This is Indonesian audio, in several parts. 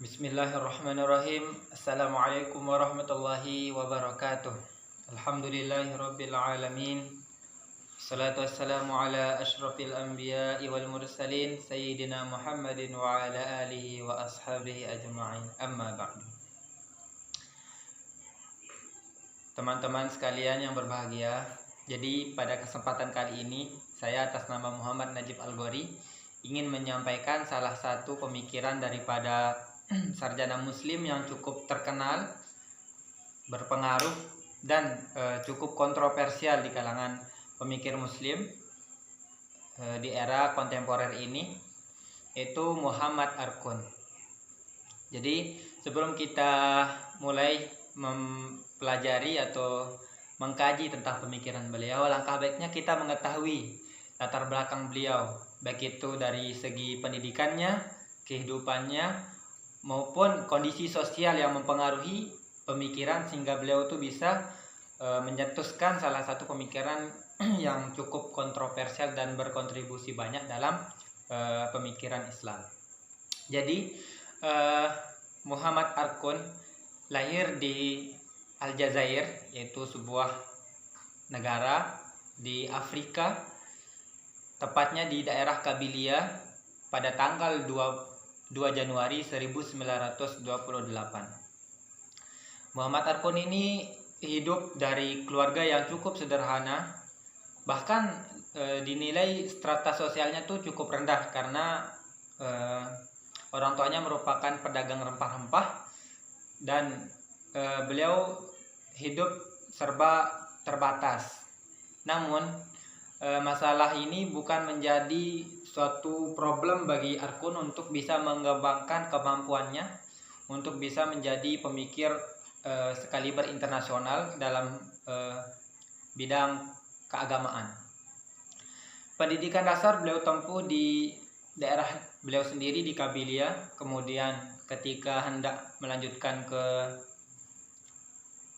Bismillahirrahmanirrahim. Assalamualaikum warahmatullahi wabarakatuh. Alhamdulillahirabbil alamin. Salatu wassalamu ala asyrafil anbiya'i wal mursalin sayyidina Muhammadin wa ala alihi wa ashabihi ajma'in. Amma ba'du. Teman-teman sekalian yang berbahagia, jadi pada kesempatan kali ini saya atas nama Muhammad Najib Al-Ghori ingin menyampaikan salah satu pemikiran daripada sarjana muslim yang cukup terkenal, berpengaruh dan cukup kontroversial di kalangan pemikir muslim di era kontemporer ini, yaitu Muhammad Arkun. Jadi sebelum kita mulai mempelajari atau mengkaji tentang pemikiran beliau, langkah baiknya kita mengetahui latar belakang beliau, baik itu dari segi pendidikannya, kehidupannya, maupun kondisi sosial yang mempengaruhi pemikiran sehingga beliau itu bisa mencetuskan salah satu pemikiran yang cukup kontroversial dan berkontribusi banyak dalam pemikiran Islam. Jadi Muhammad Arkun lahir di Aljazair, yaitu sebuah negara di Afrika, tepatnya di daerah Kabilia pada tanggal 2 Januari 1928. Muhammad Arkun ini hidup dari keluarga yang cukup sederhana, bahkan dinilai strata sosialnya tuh cukup rendah karena orang tuanya merupakan pedagang rempah-rempah dan beliau hidup serba terbatas. Namun masalah ini bukan menjadi suatu problem bagi Arkun untuk bisa mengembangkan kemampuannya untuk bisa menjadi pemikir sekaliber internasional dalam bidang keagamaan. Pendidikan dasar beliau tempuh di daerah beliau sendiri di Kabilia. Kemudian ketika hendak melanjutkan ke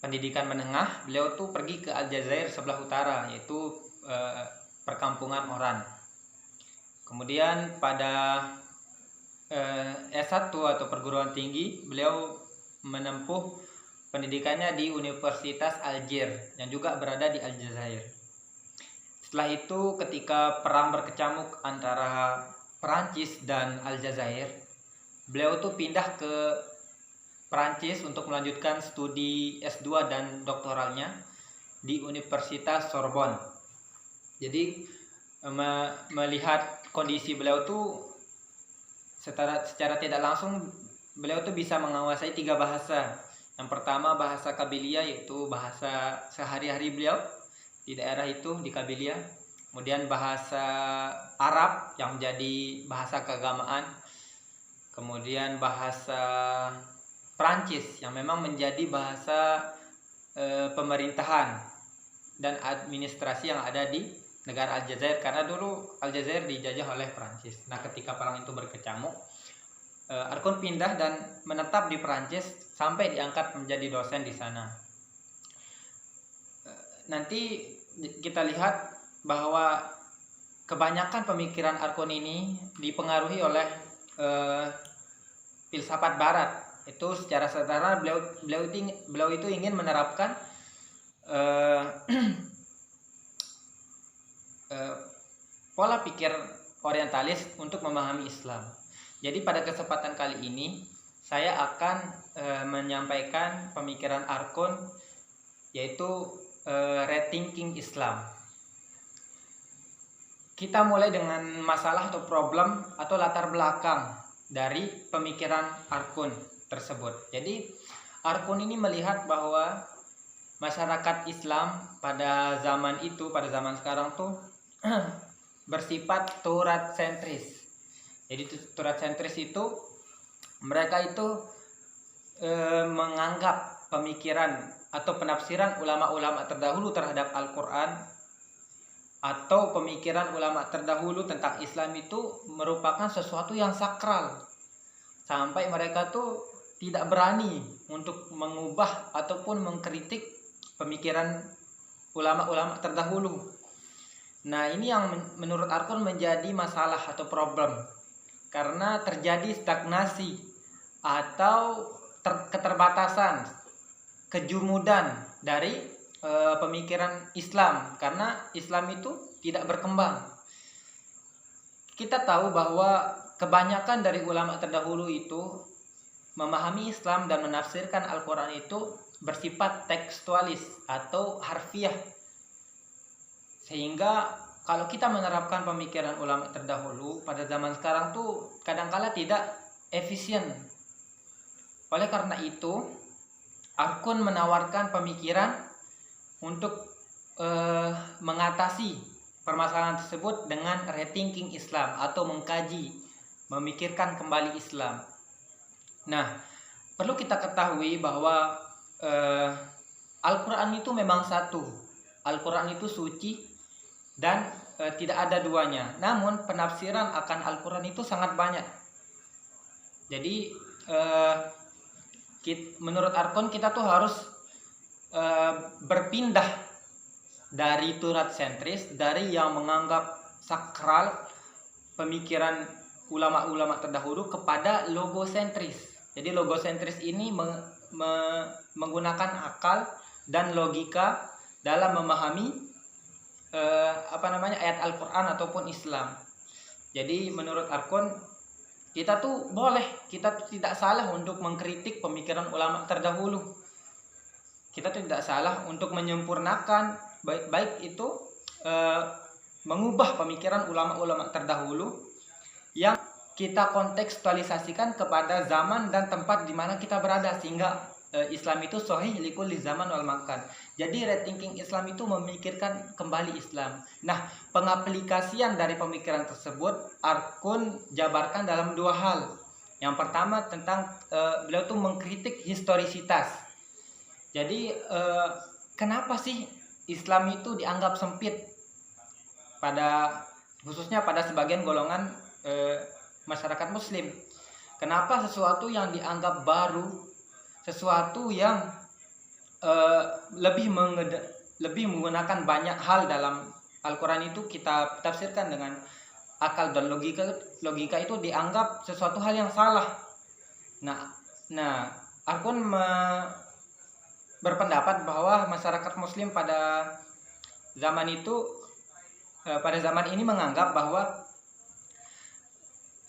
pendidikan menengah, beliau tuh pergi ke Aljazair sebelah utara, yaitu perkampungan Oran. Kemudian pada S1 atau perguruan tinggi, beliau menempuh pendidikannya di Universitas Algiers yang juga berada di Aljazair. Setelah itu ketika perang berkecamuk antara Perancis dan Aljazair, beliau tuh pindah ke Perancis untuk melanjutkan studi S2 dan doktoralnya di Universitas Sorbonne. Jadi melihat kondisi beliau tuh secara tidak langsung beliau tuh bisa menguasai 3 bahasa. Yang pertama bahasa Kabilia, yaitu bahasa sehari-hari beliau di daerah itu di Kabilia. Kemudian bahasa Arab yang menjadi bahasa keagamaan. Kemudian bahasa Prancis yang memang menjadi bahasa pemerintahan dan administrasi yang ada di negara Aljazair, karena dulu Aljazair dijajah oleh Prancis. Nah, ketika perang itu berkecamuk, Arkun pindah dan menetap di Prancis sampai diangkat menjadi dosen di sana. Nanti kita lihat bahwa kebanyakan pemikiran Arkun ini dipengaruhi oleh filsafat Barat. Itu secara sederhana beliau itu ingin menerapkan pola pikir orientalis untuk memahami Islam. Jadi pada kesempatan kali ini saya akan menyampaikan pemikiran Arkun, yaitu rethinking Islam. Kita mulai dengan masalah atau problem atau latar belakang dari pemikiran Arkun tersebut. Jadi Arkun ini melihat bahwa masyarakat Islam pada zaman itu, pada zaman sekarang tuh bersifat turat sentris. Jadi turat sentris itu mereka itu menganggap pemikiran atau penafsiran ulama-ulama terdahulu terhadap Al-Quran atau pemikiran ulama terdahulu tentang Islam itu merupakan sesuatu yang sakral, sampai mereka tuh tidak berani untuk mengubah ataupun mengkritik pemikiran ulama-ulama terdahulu. Nah, ini yang menurut Arkun menjadi masalah atau problem, karena terjadi stagnasi atau keterbatasan, kejumudan dari pemikiran Islam, karena Islam itu tidak berkembang. Kita tahu bahwa kebanyakan dari ulama terdahulu itu memahami Islam dan menafsirkan Al-Quran itu bersifat tekstualis atau harfiah, sehingga kalau kita menerapkan pemikiran ulama terdahulu pada zaman sekarang tuh kadangkala tidak efisien. Oleh karena itu, Arkun menawarkan pemikiran untuk mengatasi permasalahan tersebut dengan rethinking Islam atau mengkaji, memikirkan kembali Islam. Nah, perlu kita ketahui bahwa Al-Quran itu memang satu. Al-Quran itu suci dan tidak ada duanya. Namun penafsiran akan Al-Quran itu sangat banyak. Jadi menurut Arkun kita tuh harus berpindah dari turat sentris, dari yang menganggap sakral pemikiran ulama-ulama terdahulu kepada logosentris. Jadi logosentris ini menggunakan akal dan logika dalam memahami ayat Al-Quran ataupun Islam. Jadi menurut Arkun kita tuh tidak salah untuk mengkritik pemikiran ulama terdahulu. Kita tidak salah untuk menyempurnakan, baik itu mengubah pemikiran ulama-ulama terdahulu yang kita kontekstualisasikan kepada zaman dan tempat di mana kita berada, sehingga Islam itu sahih likulli zaman wal makan. Jadi rethinking Islam itu memikirkan kembali Islam. Nah, pengaplikasian dari pemikiran tersebut Arkun jabarkan dalam dua hal. Yang pertama tentang beliau tuh mengkritik historisitas. Jadi kenapa sih Islam itu dianggap sempit khususnya pada sebagian golongan masyarakat Muslim? Kenapa sesuatu yang dianggap baru, sesuatu yang lebih menggunakan banyak hal dalam Al-Quran itu kita tafsirkan dengan akal dan logika itu dianggap sesuatu hal yang salah. Nah, Arkun berpendapat bahwa masyarakat Muslim pada zaman ini menganggap bahwa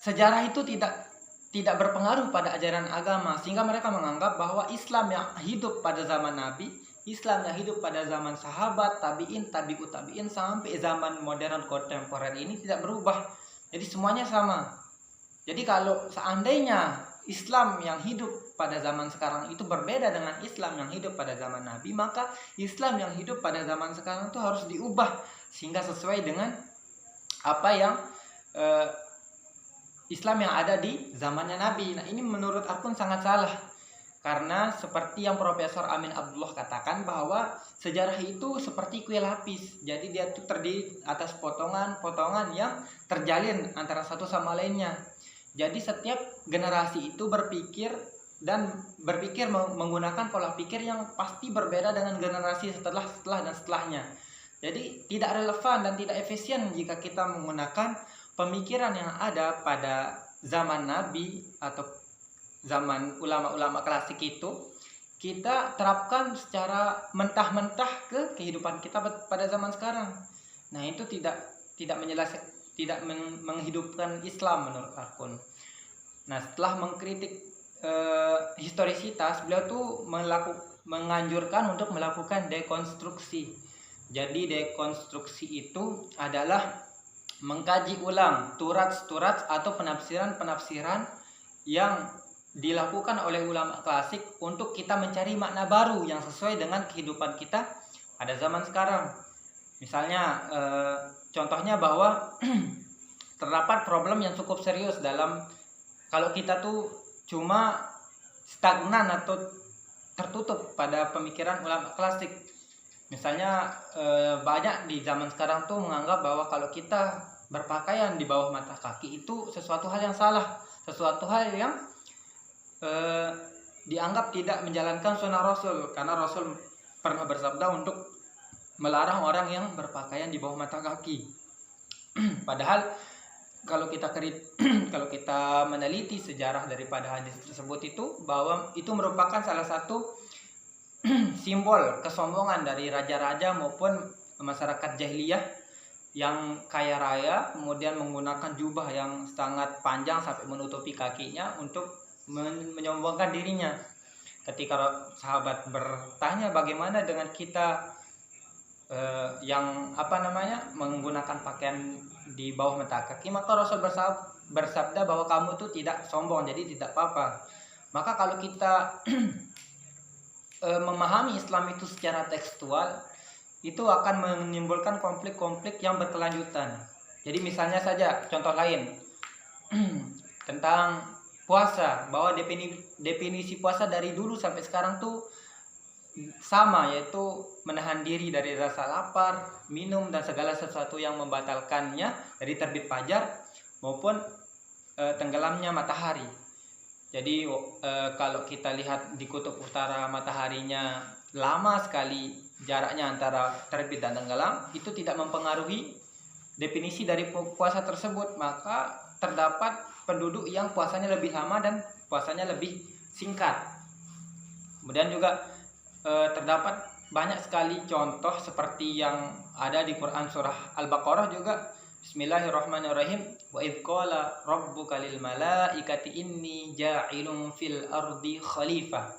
sejarah itu tidak berpengaruh pada ajaran agama, sehingga mereka menganggap bahwa Islam yang hidup pada zaman Nabi, Islam yang hidup pada zaman sahabat, tabi'in, tabi'ut tabi'in sampai zaman modern kontemporer ini tidak berubah. Jadi semuanya sama. Jadi kalau seandainya Islam yang hidup pada zaman sekarang itu berbeda dengan Islam yang hidup pada zaman Nabi, maka Islam yang hidup pada zaman sekarang itu harus diubah sehingga sesuai dengan apa yang Islam yang ada di zamannya Nabi. Nah, ini menurut Arkun sangat salah. Karena seperti yang Profesor Amin Abdullah katakan bahwa sejarah itu seperti kue lapis. Jadi dia itu terdiri atas potongan-potongan yang terjalin antara satu sama lainnya. Jadi setiap generasi itu berpikir menggunakan pola pikir yang pasti berbeda dengan generasi setelah dan setelahnya. Jadi tidak relevan dan tidak efisien jika kita menggunakan pemikiran yang ada pada zaman Nabi atau zaman ulama-ulama klasik itu, kita terapkan secara mentah-mentah ke kehidupan kita pada zaman sekarang. Nah, itu tidak menghidupkan Islam menurut Arkun. Nah, setelah mengkritik historisitas, beliau tuh menganjurkan untuk melakukan dekonstruksi. Jadi dekonstruksi itu adalah mengkaji ulang turat atau penafsiran yang dilakukan oleh ulama klasik untuk kita mencari makna baru yang sesuai dengan kehidupan kita pada zaman sekarang. Misalnya contohnya bahwa terdapat problem yang cukup serius dalam kalau kita tuh cuma stagnan atau tertutup pada pemikiran ulama klasik. Misalnya banyak di zaman sekarang tuh menganggap bahwa kalau kita berpakaian di bawah mata kaki itu sesuatu hal yang salah, sesuatu hal yang dianggap tidak menjalankan sunnah Rasul, karena Rasul pernah bersabda untuk melarang orang yang berpakaian di bawah mata kaki. Padahal kalau kita kalau kita meneliti sejarah daripada hadis tersebut itu, bahwa itu merupakan salah satu simbol kesombongan dari raja-raja maupun masyarakat jahiliyah yang kaya raya, kemudian menggunakan jubah yang sangat panjang sampai menutupi kakinya untuk menyombongkan dirinya. Ketika sahabat bertanya bagaimana dengan kita yang menggunakan pakaian di bawah mata kaki, maka Rasul bersabda bahwa kamu tuh tidak sombong, jadi tidak apa-apa. Maka kalau kita memahami Islam itu secara tekstual, itu akan menimbulkan konflik-konflik yang berkelanjutan. Jadi misalnya saja contoh lain tentang puasa, bahwa definisi puasa dari dulu sampai sekarang tuh sama, yaitu menahan diri dari rasa lapar, minum dan segala sesuatu yang membatalkannya dari terbit fajar maupun tenggelamnya matahari. Jadi kalau kita lihat di kutub utara mataharinya lama sekali jaraknya antara terbit dan tenggelam, itu tidak mempengaruhi definisi dari puasa tersebut. Maka terdapat penduduk yang puasanya lebih lama dan puasanya lebih singkat. Kemudian juga terdapat banyak sekali contoh seperti yang ada di Quran surah Al-Baqarah juga. Bismillahirrahmanirrahim. Wa idz qala rabbuka lil malaikati inni ja'ilun fil ardi khalifah.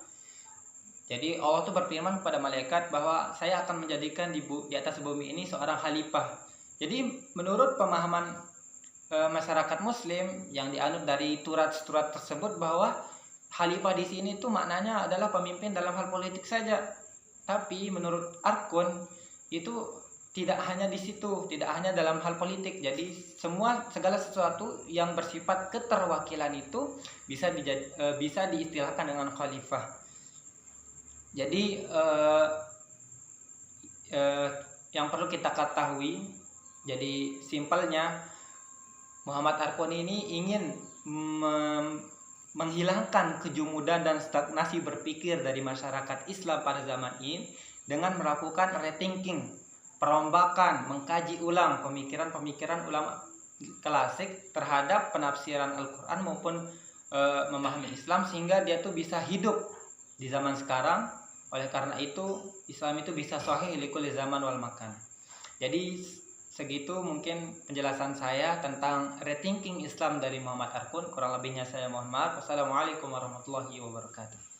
Jadi Allah tuh berfirman kepada malaikat bahwa saya akan menjadikan di atas bumi ini seorang khalifah. Jadi menurut pemahaman masyarakat muslim yang dianut dari turat-turat tersebut, bahwa khalifah di sini tuh maknanya adalah pemimpin dalam hal politik saja. Tapi menurut Arkun itu tidak hanya di situ, tidak hanya dalam hal politik. Jadi segala sesuatu yang bersifat keterwakilan itu bisa diistilahkan dengan khalifah. Jadi yang perlu kita ketahui, jadi simpelnya Muhammad Arkun ini ingin menghilangkan kejumudan dan stagnasi berpikir dari masyarakat Islam pada zaman ini dengan melakukan rethinking, perombakan, mengkaji ulang pemikiran-pemikiran ulama klasik terhadap penafsiran Al-Quran maupun memahami Islam, sehingga dia tuh bisa hidup di zaman sekarang. Oleh karena itu Islam itu bisa sahih likulli zaman wal makan. Jadi segitu mungkin penjelasan saya tentang rethinking Islam dari Muhammad Arkun. Kurang lebihnya saya mohon maaf. Wassalamualaikum warahmatullahi wabarakatuh.